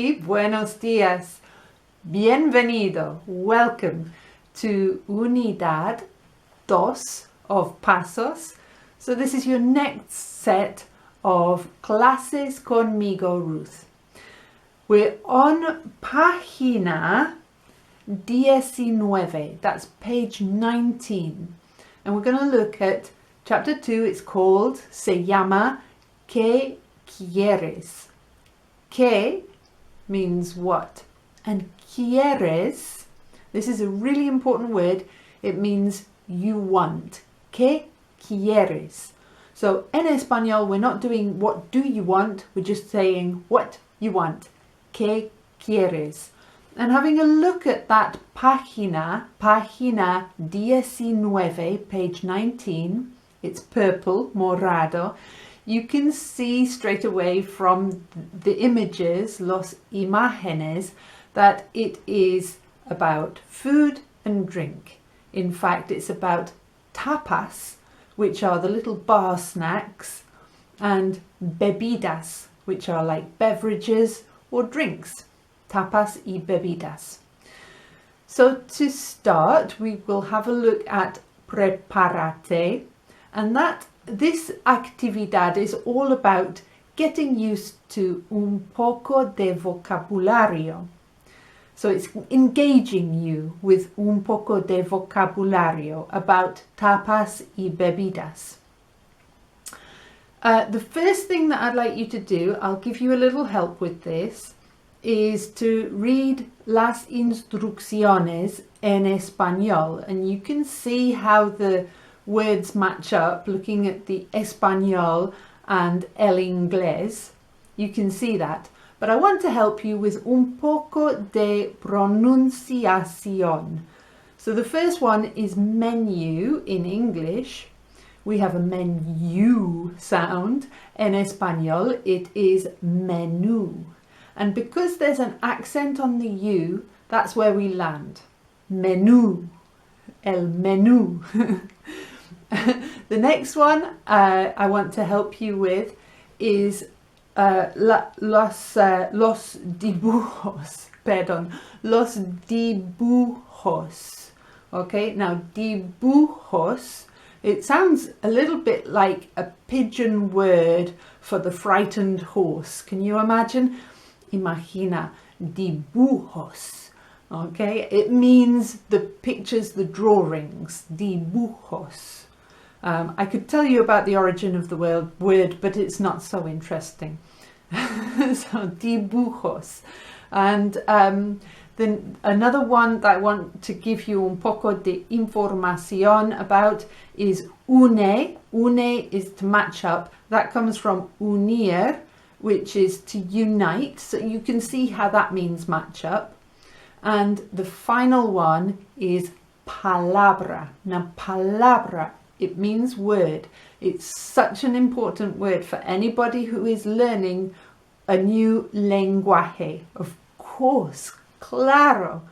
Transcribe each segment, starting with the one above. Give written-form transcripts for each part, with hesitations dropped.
aquí, buenos días. Bienvenido, welcome to Unidad 2 of Pasos. So this is your next set of Clases conmigo, Ruth. We're on página 19, that's page 19. And we're going to look at chapter 2, it's called, se llama, ¿Qué quieres? ¿Qué means what? And quieres, this is a really important word, it means you want. ¿Qué quieres? So en español, we're not doing what do you want, we're just saying what you want. ¿Qué quieres? And having a look at that página 19, page 19, it's purple, morado. You can see straight away from the images, los imágenes, that it is about food and drink. In fact, it's about tapas, which are the little bar snacks, and bebidas, which are like beverages or drinks. Tapas y bebidas. So to start, we will have a look at Prepárate, and this actividad is all about getting used to un poco de vocabulario. So it's engaging you with un poco de vocabulario about tapas y bebidas. The first thing that I'd like you to do, I'll give you a little help with this, is to read las instrucciones en español, and you can see how the words match up looking at the español and el inglés. You can see that, but I want to help you with un poco de pronunciación. So the first one is menu in English. We have a menu sound. En español it is menú. And because there's an accent on the U, that's where we land. Menú, el menú. The next one I want to help you with is los dibujos. Los dibujos. Okay, now dibujos, it sounds a little bit like a pidgin word for the frightened horse. Can you imagine? Imagina, dibujos. Okay, it means the pictures, the drawings, dibujos. I could tell you about the origin of the word, but it's not so interesting. So, dibujos. And then another one that I want to give you un poco de información about is une. Une is to match up. That comes from unir, which is to unite. So you can see how that means match up. And the final one is palabra. Now, palabra, it means word. It's such an important word for anybody who is learning a new lenguaje. Of course, claro,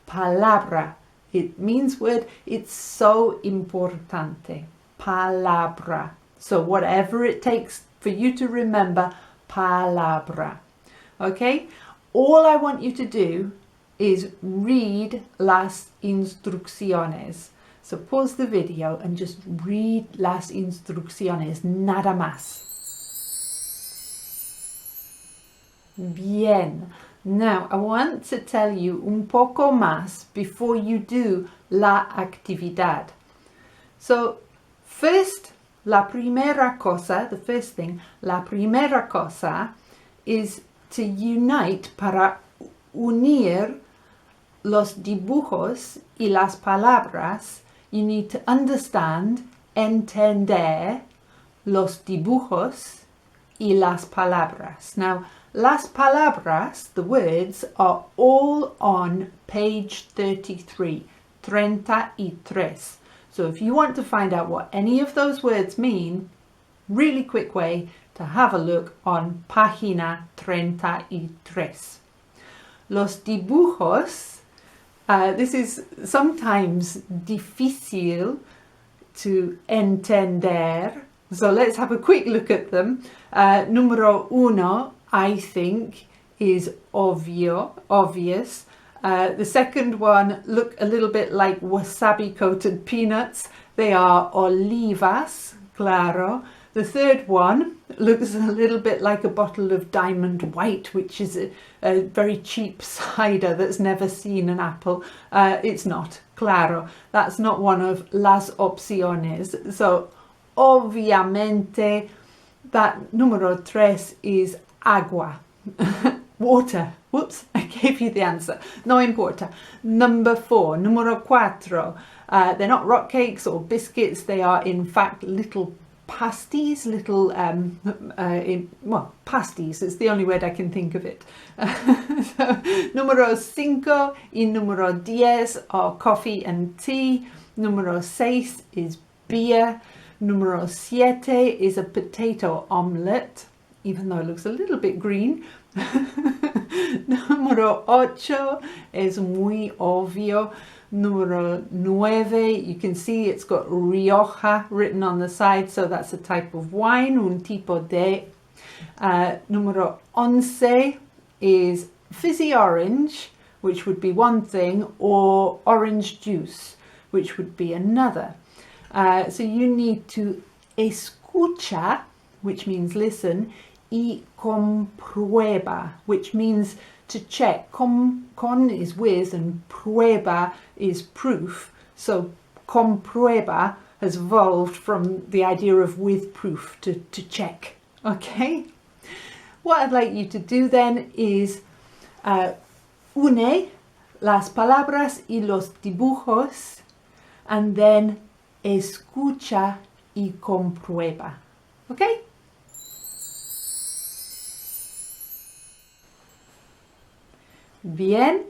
palabra. It means word. It's so importante. Palabra. So whatever it takes for you to remember, palabra. Okay? All I want you to do is read las instrucciones. So pause the video and just read las instrucciones, nada más. Bien. Now, I want to tell you un poco más before you do la actividad. So, first, la primera cosa, the first thing, la primera cosa is to unite, para unir los dibujos y las palabras. You need to understand, entender los dibujos y las palabras. Now, las palabras, the words, are all on page 33, 33. So if you want to find out what any of those words mean, really quick way to have a look on página 33. Los dibujos, this is sometimes difícil to entender. So let's have a quick look at them. Número uno, I think, is obvious. The second one look a little bit like wasabi coated peanuts. They are olivas, claro. The third one looks a little bit like a bottle of Diamond White, which is a very cheap cider that's never seen an apple. It's not, claro. That's not one of las opciones. So, obviamente, that número 3 is agua. Water. Whoops, I gave you the answer. No importa. Number 4, número 4. They're not rock cakes or biscuits. They are, in fact, little pasties, pasties, it's the only word I can think of it. So, número 5 y número 10 are coffee and tea. Número 6 is beer. Número 7 is a potato omelette, even though it looks a little bit green. Número 8 es muy obvio. Número 9, you can see it's got Rioja written on the side, so that's a type of wine, un tipo de. Número 11 is fizzy orange, which would be one thing, or orange juice, which would be another. So you need to escucha, which means listen, y comprueba, which means to check. Con is with and prueba is proof. So comprueba has evolved from the idea of with proof, to check. Okay? What I'd like you to do then is une las palabras y los dibujos, and then escucha y comprueba. Okay? Bien.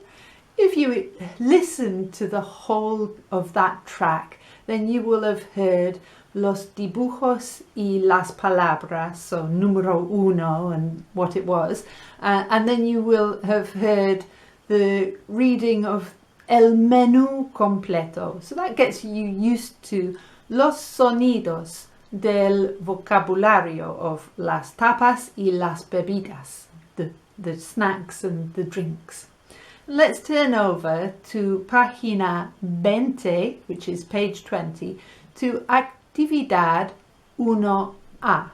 If you listen to the whole of that track, then you will have heard los dibujos y las palabras, so número 1 and what it was, and then you will have heard the reading of el menú completo. So that gets you used to los sonidos del vocabulario of las tapas y las bebidas, the snacks and the drinks. Let's turn over to página 20, which is page 20, to Actividad 1A.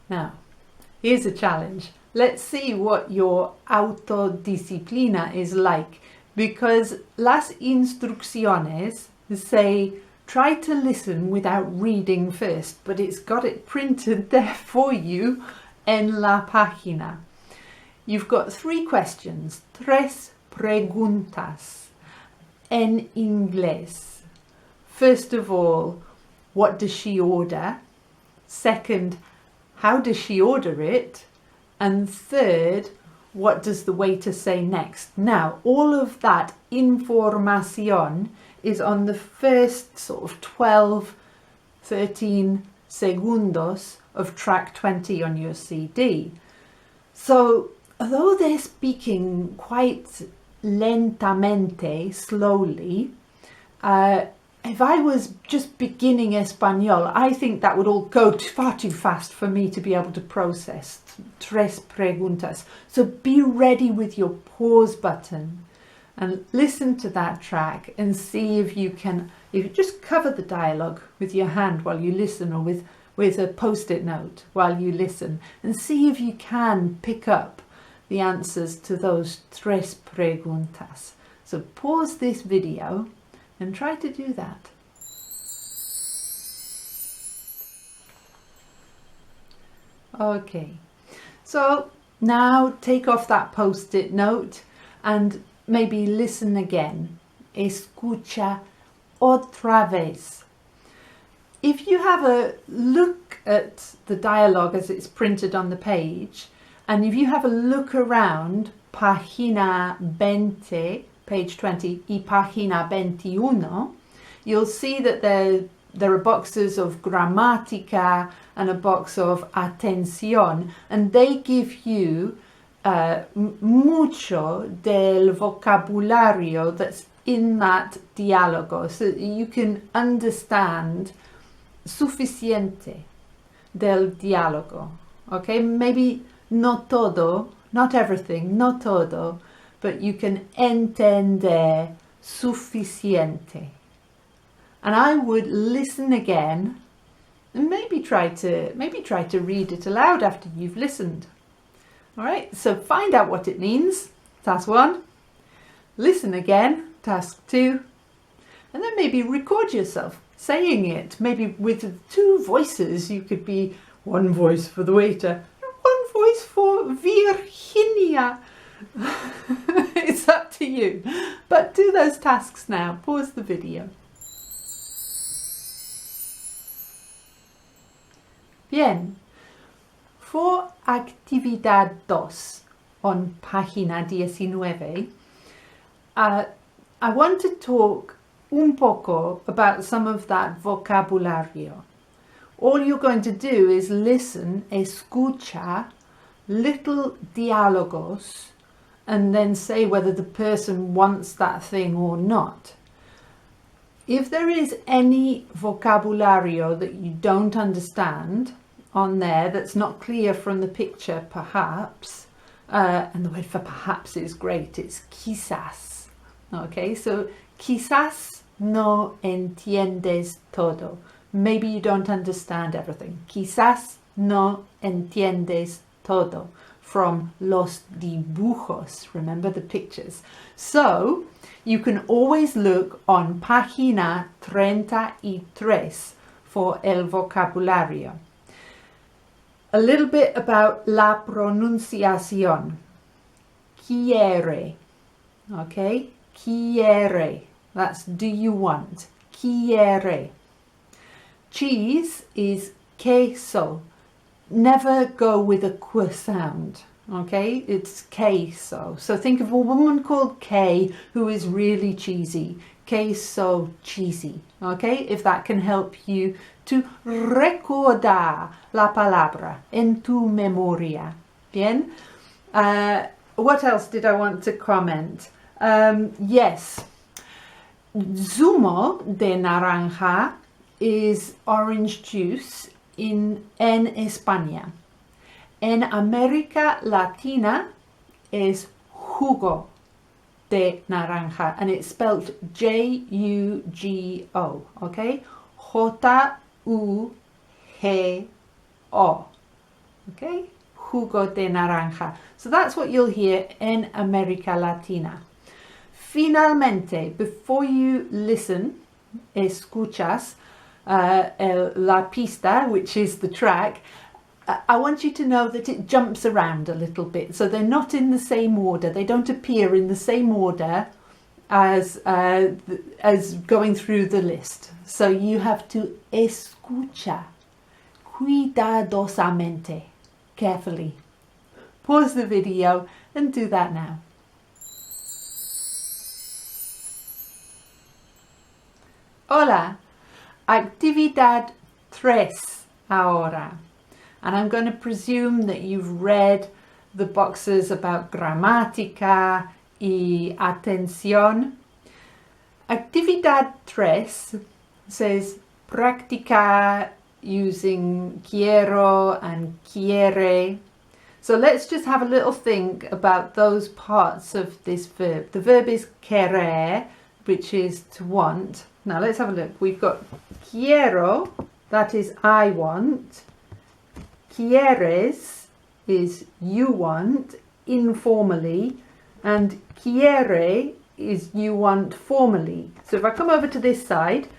Now, here's a challenge. Let's see what your autodisciplina is like, because las instrucciones say try to listen without reading first, but it's got it printed there for you en la página. You've got 3 questions, 3 preguntas en inglés. First of all, what does she order? Second, how does she order it? And third, what does the waiter say next? Now, all of that información is on the first sort of 12, 13 segundos of track 20 on your CD. So, although they're speaking quite lentamente, slowly, if I was just beginning Espanol, I think that would all go far too fast for me to be able to process. 3 preguntas. So be ready with your pause button and listen to that track and see if you just cover the dialogue with your hand while you listen, or with a post-it note while you listen, and see if you can pick up the answers to those 3 preguntas. So pause this video and try to do that. Okay, so now take off that post-it note and maybe listen again. Escucha otra vez. If you have a look at the dialogue as it's printed on the page, and if you have a look around página 20, page 20, y página 21, you'll see that there are boxes of gramática and a box of atención, and they give you mucho del vocabulario that's in that diálogo, so you can understand suficiente del diálogo. Okay, maybe no todo not everything, no todo, but you can entender suficiente. And I would listen again and maybe try to read it aloud after you've listened. All right, so find out what it means, task 1. Listen again, task 2. And then maybe record yourself saying it, maybe with 2 voices. You could be one voice for the waiter, one voice for Virginia. It's up to you. But do those tasks now. Pause the video. Bien. For Actividad 2 on página 19, I want to talk un poco about some of that vocabulario. All you're going to do is listen, escucha, little diálogos, and then say whether the person wants that thing or not. If there is any vocabulario that you don't understand on there that's not clear from the picture, perhaps, and the word for perhaps is great, it's quizás. Okay, so quizás no entiendes todo. Maybe you don't understand everything. Quizás no entiendes todo. From los dibujos, remember the pictures. So you can always look on página 33 for el vocabulario. A little bit about la pronunciación. Quiere, okay? Quiere, that's do you want. Quiere. Cheese is queso. Never go with a q sound, okay? It's queso. So think of a woman called Kay who is really cheesy. Queso cheesy, okay? If that can help you to recordar la palabra en tu memoria. Bien? What else did I want to comment? Yes. Zumo de naranja is orange juice en España. En América Latina is jugo de naranja, and it's spelled J-U-G-O, okay? J-U-G-O, okay? Jugo de naranja. So that's what you'll hear en América Latina. Finalmente, before you listen, escuchas, la pista, which is the track, I want you to know that it jumps around a little bit. So they're not in the same order. They don't appear in the same order as going through the list. So you have to escucha cuidadosamente, carefully. Pause the video and do that now. Hola. Actividad 3 ahora. And I'm going to presume that you've read the boxes about gramática y atención. Actividad 3 says practicar using quiero and quiere. So let's just have a little think about those parts of this verb. The verb is querer, which is to want. Now let's have a look. We've got quiero, that is I want. Quieres is you want, informally. And quiere is you want formally. So if I come over to this side,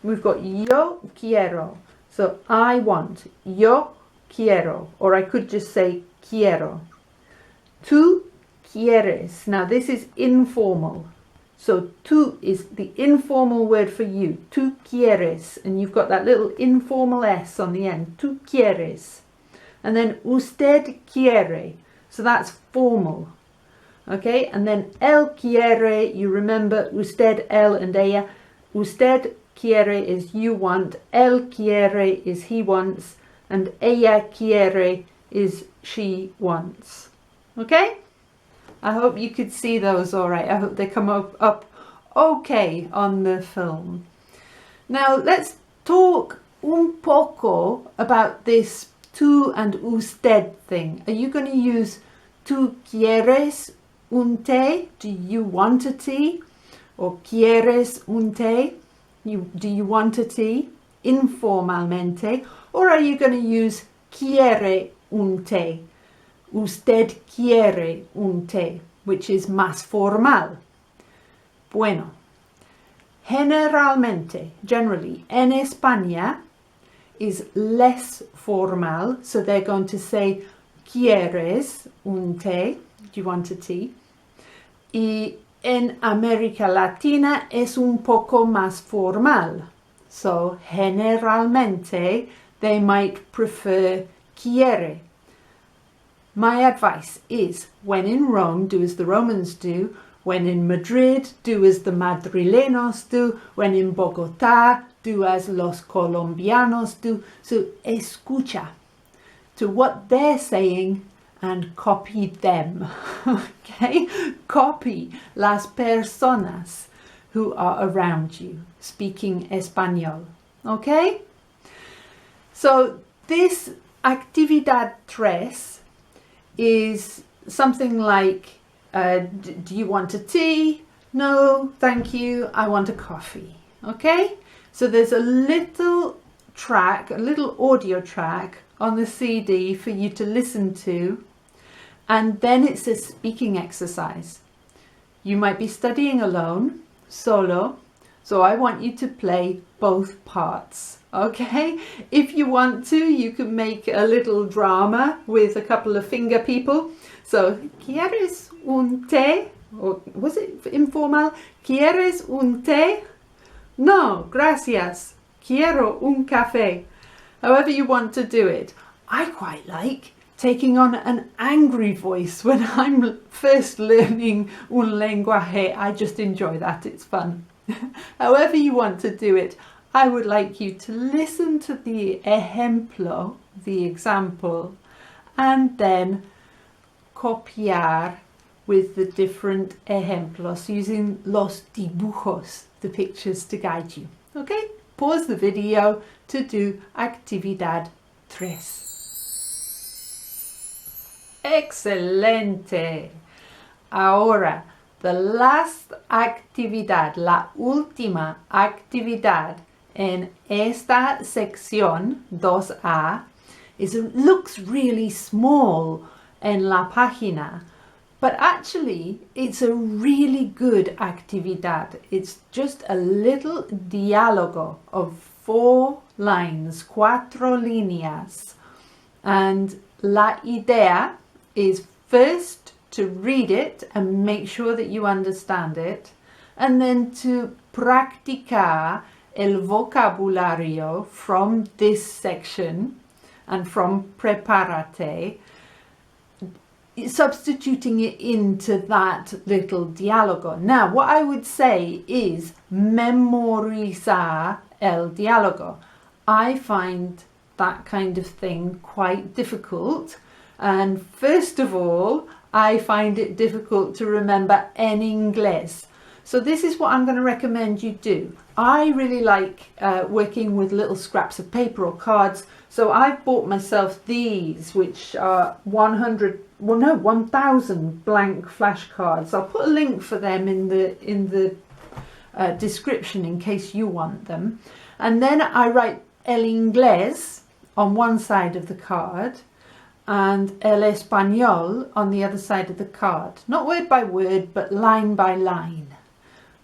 we've got yo quiero. So I want, yo quiero. Or I could just say quiero. Tú quieres. Now this is informal. So tú is the informal word for you. Tú quieres. And you've got that little informal S on the end. Tú quieres. And then usted quiere. So that's formal. Okay, and then él quiere, you remember usted, él and ella. Usted quiere is you want, él quiere is he wants, and ella quiere is she wants. Okay? I hope you could see those all right. I hope they come up okay on the film. Now let's talk un poco about this tú and usted thing. Are you going to use ¿Tú quieres un té? Do you want a tea? Or ¿quieres un té? Do you want a tea? Informalmente. Or are you going to use quiere un té? Usted quiere un té, which is más formal. Bueno, generally, en España is less formal, so they're going to say ¿quieres un té? Do you want a tea? Y en América Latina es un poco más formal. So generalmente they might prefer quiere. My advice is, when in Rome, do as the Romans do. When in Madrid, do as the madrileños do. When in Bogotá, do as los colombianos do. So escucha to what they're saying and copy them. Okay? Copy las personas who are around you speaking Español. Okay? So this actividad tres is something like, do you want a tea? No, thank you. I want a coffee. Okay? So there's a little track, a little audio track on the CD for you to listen to. And then it's a speaking exercise. You might be studying alone, solo. So I want you to play both parts. Okay? If you want to, you can make a little drama with a couple of finger people. So, ¿quieres un té? Or was it informal? ¿Quieres un té? No, gracias. Quiero un café. However you want to do it. I quite like taking on an angry voice when I'm first learning un lenguaje. I just enjoy that. It's fun. However you want to do it, I would like you to listen to the ejemplo, the example, and then copiar with the different ejemplos using los dibujos, the pictures, to guide you. Okay? Pause the video to do actividad tres. Excelente. Ahora, the last actividad, la última actividad en esta sección 2A looks really small en la página, but actually it's a really good actividad. It's just a little diálogo of 4 lines, 4 líneas, and la idea is first to read it and make sure that you understand it, and then to practicar el vocabulario from this section and from Prepárate, substituting it into that little diálogo. Now, what I would say is memorizar el diálogo. I find that kind of thing quite difficult, and first of all, I find it difficult to remember en inglés. So this is what I'm going to recommend you do. I really like working with little scraps of paper or cards. So I've bought myself these, which are 1,000 blank flashcards. I'll put a link for them in the description in case you want them. And then I write el inglés on one side of the card and el español on the other side of the card. Not word by word, but line by line.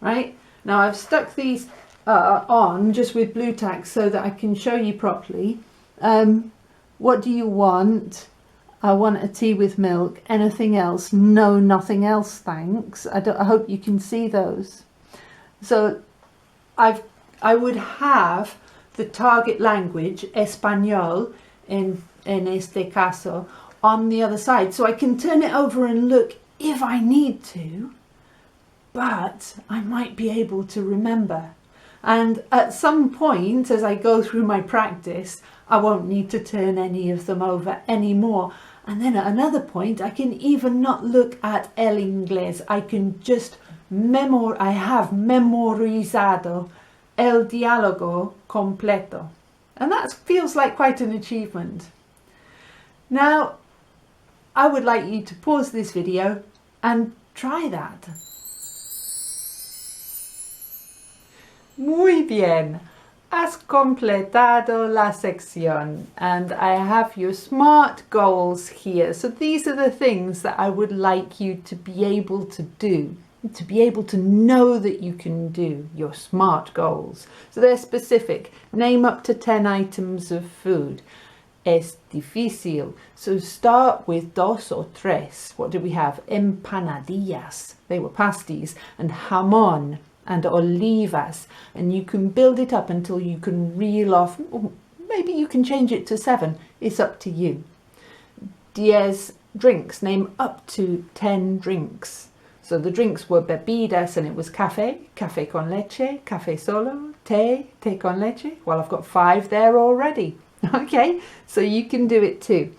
Right? Now I've stuck these on just with blue tack so that I can show you properly. What do you want? I want a tea with milk. Anything else? No, nothing else, thanks. I hope you can see those. So I would have the target language, español, en este caso, on the other side. So I can turn it over and look if I need to, but I might be able to remember. And at some point, as I go through my practice, I won't need to turn any of them over anymore. And then at another point, I can even not look at el inglés. I can just I have memorizado el diálogo completo. And that feels like quite an achievement. Now, I would like you to pause this video and try that. Muy bien. Has completado la sección, and I have your SMART goals here. So these are the things that I would like you to be able to do, to be able to know that you can do your SMART goals. So they're specific. Name up to 10 items of food. Es difícil. So start with dos o tres. What do we have? Empanadillas. They were pasties. And jamón. And olivas, and you can build it up until you can reel off, or maybe you can change it to 7, it's up to you. 10 drinks, name up to 10 drinks. So the drinks were bebidas, and it was café, café con leche, café solo, té, té con leche. Well, I've got 5 there already. Okay, so you can do it too.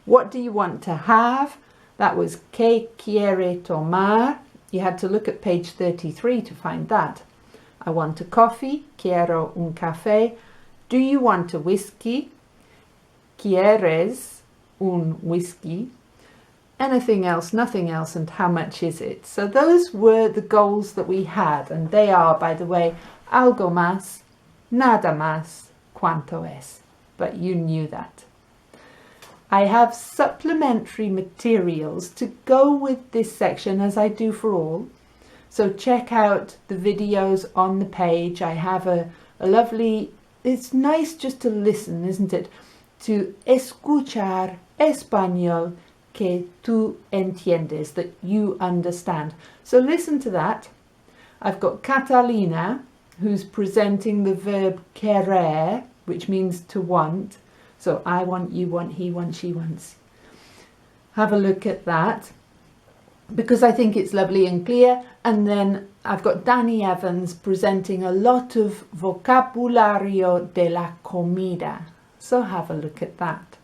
What do you want to have? That was ¿qué quiere tomar? You had to look at page 33 to find that. I want a coffee. Quiero un café. Do you want a whiskey? ¿Quieres un whisky? Anything else, nothing else, and how much is it? So those were the goals that we had, and they are, by the way, algo más, nada más, cuánto es. But you knew that. I have supplementary materials to go with this section, as I do for all. So check out the videos on the page. I have a lovely, it's nice just to listen, isn't it? To escuchar español que tú entiendes, that you understand. So listen to that. I've got Catalina, who's presenting the verb querer, which means to want. So I want, you want, he wants, she wants. Have a look at that, because I think it's lovely and clear. And then I've got Danny Evans presenting a lot of vocabulario de la comida. So have a look at that.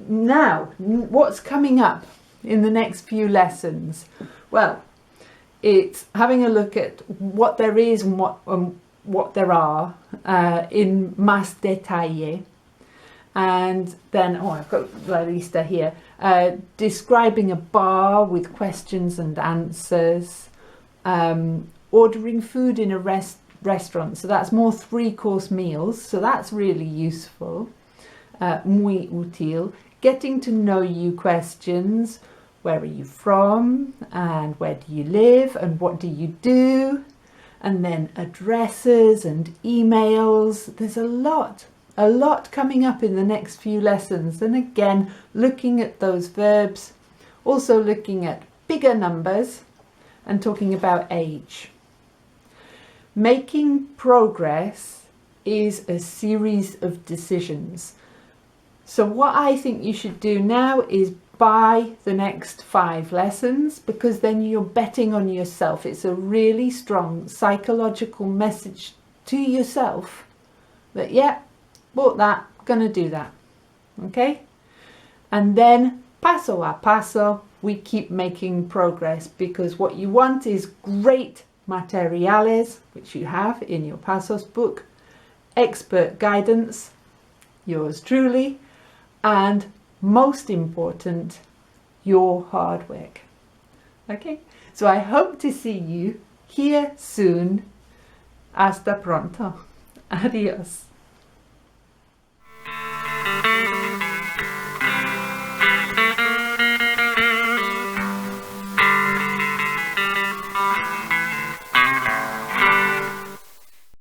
Now, what's coming up in the next few lessons? Well, it's having a look at what there is and what there are in más detalle, and then I've got la lista here, describing a bar with questions and answers, ordering food in a restaurant, so that's more 3-course meals, so that's really useful, muy útil. Getting to know you questions, where are you from, and where do you live, and what do you do? And then addresses and emails. There's a lot coming up in the next few lessons. And again, looking at those verbs, also looking at bigger numbers and talking about age. Making progress is a series of decisions. So what I think you should do now is buy the next 5 lessons, because then you're betting on yourself. It's a really strong psychological message to yourself that, yeah, bought that, gonna do that. Okay? And then paso a paso, we keep making progress, because what you want is great materiales, which you have in your Pasos book, expert guidance, yours truly, and most important, your hard work. Okay, so I hope to see you here soon. Hasta pronto. Adios.